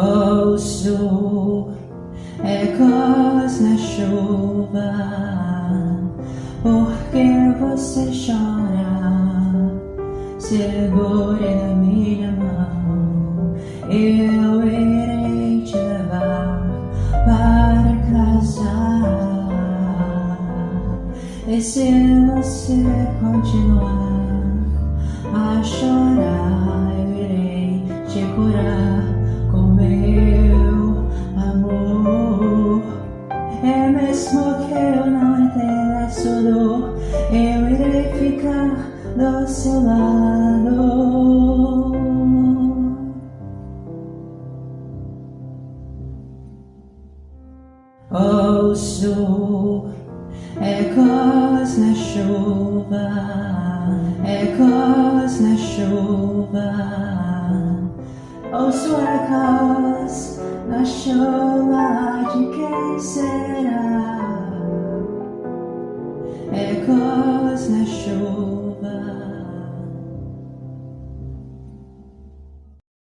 Ouço ecos na chuva, porque você chora. Segure na minha mão, eu irei te levar para casa. E se você continuar a chorar, eu irei te curar com meu amor. É mesmo que eu não entenda a sua dor, eu irei ficar do seu lado. Ouço ecos na chuva, ecos na chuva. Ouço ecos na chuva, de quem será? Ecos na chuva.